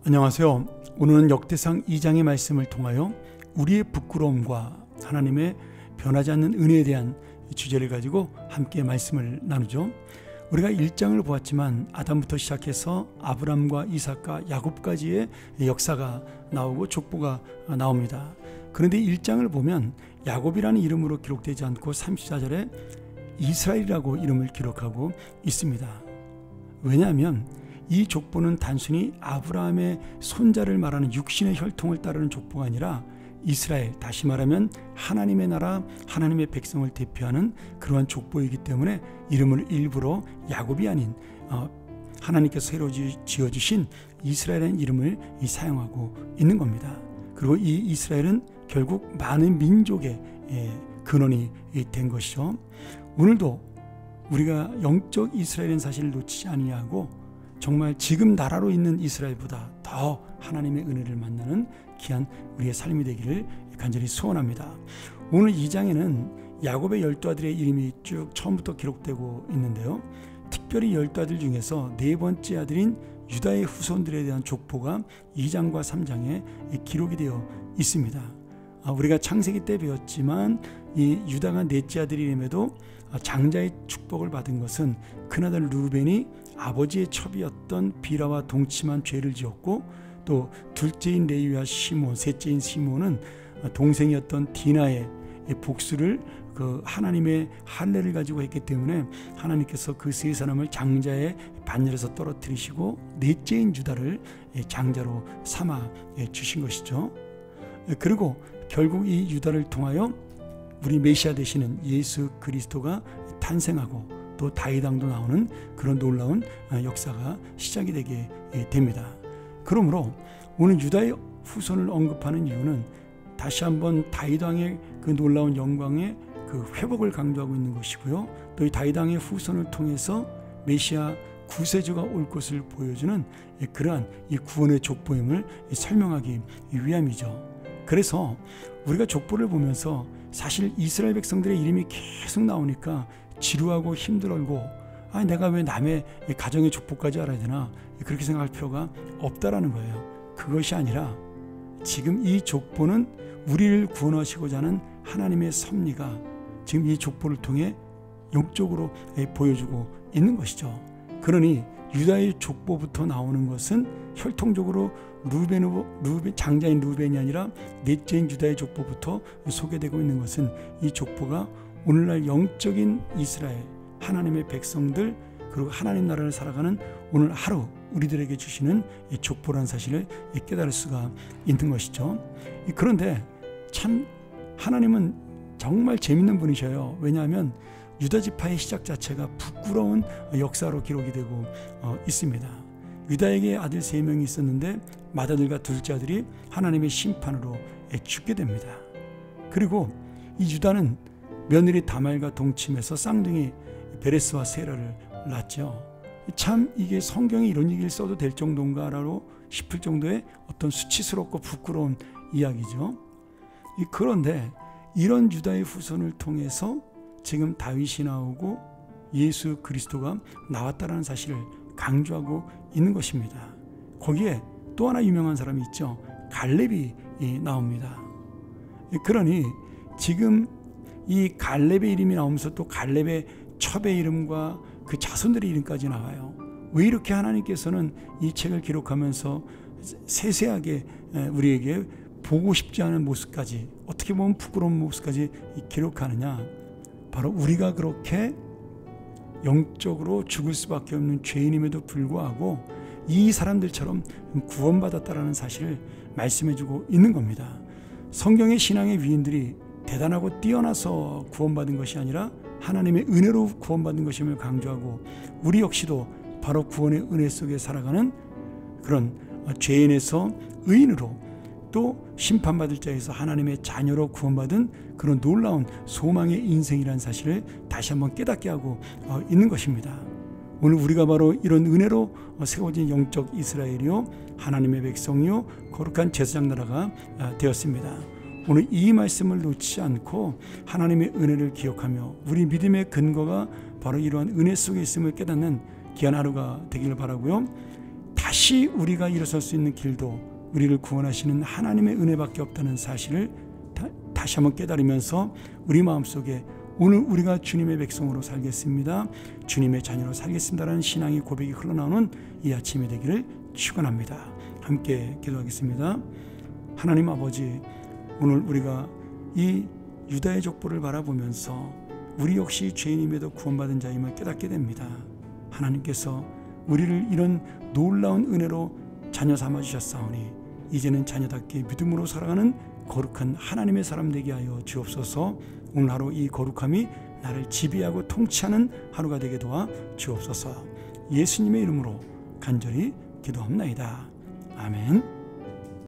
안녕하세요. 오늘은 역대상 2장의 말씀을 통하여 우리의 부끄러움과 하나님의 변하지 않는 은혜에 대한 주제를 가지고 함께 말씀을 나누죠. 우리가 1장을 보았지만 아담부터 시작해서 아브람과 이삭과 야곱까지의 역사가 나오고 족보가 나옵니다. 그런데 1장을 보면 야곱이라는 이름으로 기록되지 않고 34절에 이스라엘이라고 이름을 기록하고 있습니다. 왜냐하면 이 족보는 단순히 아브라함의 손자를 말하는 육신의 혈통을 따르는 족보가 아니라 이스라엘, 다시 말하면 하나님의 나라, 하나님의 백성을 대표하는 그러한 족보이기 때문에 이름을 일부러 야곱이 아닌 하나님께서 새로 지어주신 이스라엘이라는 이름을 사용하고 있는 겁니다. 그리고 이 이스라엘은 결국 많은 민족의 근원이 된 것이죠. 오늘도 우리가 영적 이스라엘인 사실을 놓치지 아니하고 정말 지금 나라로 있는 이스라엘보다 더 하나님의 은혜를 만나는 귀한 우리의 삶이 되기를 간절히 소원합니다. 오늘 2장에는 야곱의 12아들의 이름이 쭉 처음부터 기록되고 있는데요. 특별히 12아들 중에서 네 번째 아들인 유다의 후손들에 대한 족보가 2장과 3장에 기록이 되어 있습니다. 우리가 창세기 때 배웠지만 이 유다가 넷째 아들임에도 장자의 축복을 받은 것은 큰아들 루벤이 아버지의 첩이었던 비라와 동침한 죄를 지었고, 또 둘째인 레위와 시몬, 셋째인 시몬은 동생이었던 디나의 복수를 하나님의 할례를 가지고 했기 때문에 하나님께서 그 세 사람을 장자의 반열에서 떨어뜨리시고 넷째인 유다를 장자로 삼아 주신 것이죠. 그리고 결국 이 유다를 통하여 우리 메시아 되시는 예수 그리스도가 탄생하고 또 다윗 왕도 나오는 그런 놀라운 역사가 시작이 되게 됩니다. 그러므로 오늘 유다의 후손을 언급하는 이유는 다시 한번 다윗 왕의 그 놀라운 영광의 그 회복을 강조하고 있는 것이고요. 또 이 다윗 왕의 후손을 통해서 메시아 구세주가 올 것을 보여주는 그러한 이 구원의 족보임을 설명하기 위함이죠. 그래서 우리가 족보를 보면서 사실 이스라엘 백성들의 이름이 계속 나오니까 지루하고 힘들고 내가 왜 남의 가정의 족보까지 알아야 되나, 그렇게 생각할 필요가 없다라는 거예요. 그것이 아니라 지금 이 족보는 우리를 구원하시고자 하는 하나님의 섭리가 지금 이 족보를 통해 영적으로 보여주고 있는 것이죠. 그러니 유다의 족보부터 나오는 것은 혈통적으로 장자인 루벤이 아니라 넷째인 유다의 족보부터 소개되고 있는 것은 이 족보가 오늘날 영적인 이스라엘, 하나님의 백성들, 그리고 하나님 나라를 살아가는 오늘 하루 우리들에게 주시는 이 족보라는 사실을 깨달을 수가 있는 것이죠. 그런데 참 하나님은 정말 재밌는 분이셔요. 왜냐하면 유다 지파의 시작 자체가 부끄러운 역사로 기록이 되고 있습니다. 유다에게 아들 3명이 있었는데 맏아들과 둘째 아들이 하나님의 심판으로 죽게 됩니다. 그리고 이 유다는 며느리 다말과 동침해서 쌍둥이 베레스와 세라를 낳았죠. 참 이게 성경에 이런 얘기를 써도 될 정도인가라고 싶을 정도의 어떤 수치스럽고 부끄러운 이야기죠. 그런데 이런 유다의 후손을 통해서 지금 다윗이 나오고 예수 그리스도가 나왔다라는 사실을 강조하고 있는 것입니다. 거기에 또 하나 유명한 사람이 있죠. 갈렙이 나옵니다. 그러니 지금 이 갈렙의 이름이 나오면서 또 갈렙의 첩의 이름과 그 자손들의 이름까지 나와요. 왜 이렇게 하나님께서는 이 책을 기록하면서 세세하게 우리에게 보고 싶지 않은 모습까지, 어떻게 보면 부끄러운 모습까지 기록하느냐? 바로 우리가 그렇게 영적으로 죽을 수밖에 없는 죄인임에도 불구하고 이 사람들처럼 구원받았다라는 사실을 말씀해주고 있는 겁니다. 성경의 신앙의 위인들이 대단하고 뛰어나서 구원받은 것이 아니라 하나님의 은혜로 구원받은 것임을 강조하고, 우리 역시도 바로 구원의 은혜 속에 살아가는 그런 죄인에서 의인으로, 또 심판받을 자에서 하나님의 자녀로 구원받은 그런 놀라운 소망의 인생이라는 사실을 다시 한번 깨닫게 하고 있는 것입니다. 오늘 우리가 바로 이런 은혜로 세워진 영적 이스라엘이요, 하나님의 백성이요, 거룩한 제사장 나라가 되었습니다. 오늘 이 말씀을 놓치지 않고 하나님의 은혜를 기억하며 우리 믿음의 근거가 바로 이러한 은혜 속에 있음을 깨닫는 귀한 하루가 되기를 바라고요. 다시 다시 우리가 일어설 수 있는 길도 우리를 구원하시는 하나님의 은혜밖에 없다는 사실을 다시 한번 깨달으면서 우리 마음속에 오늘 우리가 주님의 백성으로 살겠습니다, 주님의 자녀로 살겠습니다라는 신앙의 고백이 흘러나오는 이 아침이 되기를 축원합니다. 함께 기도하겠습니다. 하나님 아버지, 오늘 우리가 이 유다의 족보를 바라보면서 우리 역시 죄인임에도 구원받은 자임을 깨닫게 됩니다. 하나님께서 우리를 이런 놀라운 은혜로 자녀 삼아 주셨사오니 이제는 자녀답게 믿음으로 살아가는 거룩한 하나님의 사람 되게 하여 주옵소서. 오늘 하루 이 거룩함이 나를 지배하고 통치하는 하루가 되게 도와 주옵소서. 예수님의 이름으로 간절히 기도합나이다. 아멘.